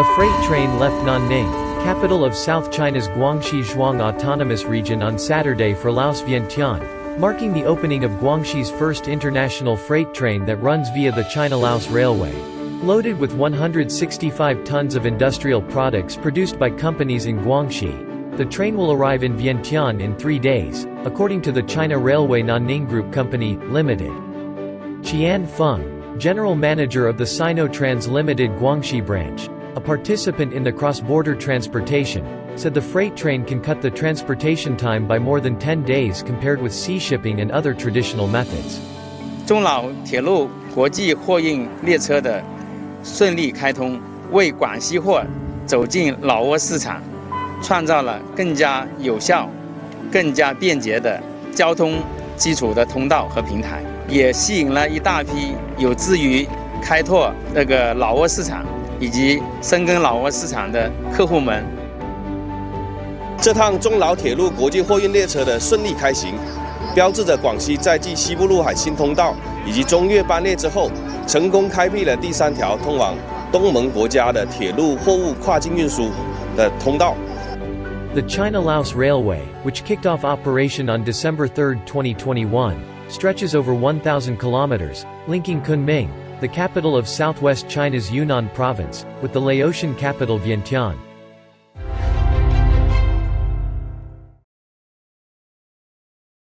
A freight train left Nanning, capital of South China's Guangxi Zhuang Autonomous Region on Saturday for Laos Vientiane, marking the opening of Guangxi's first international freight train that runs via the China-Laos Railway. Loaded with 165 tons of industrial products produced by companies in Guangxi, the train will arrive in Vientiane in 3 days, according to the China Railway Nanning Group Company, Limited. Qian Feng, general manager of the Sino-Trans Limited Guangxi branch, a participant in the cross-border transportation, said the freight train can cut the transportation time by more than 10 days compared with sea shipping and other traditional methods. 中老铁路国际货运列车的顺利开通，为广西货走进老挝市场创造了更加有效、更加便捷的交通基础的通道和平台，也吸引了一大批有志于开拓这个老挝市场以及深耕老挝市场的客户们。这趟中老铁路国际货运列车的顺利开行，标志着广西在继西部陆海新通道以及中越班列之后，成功开辟了第3条通往东盟国家的铁路货物跨境运输的通道。The China-Laos Railway, which kicked off operation on December 3, 2021, stretches over 1,000 kilometers, linking Kunming, the capital of southwest China's Yunnan province, with the Laotian capital Vientiane.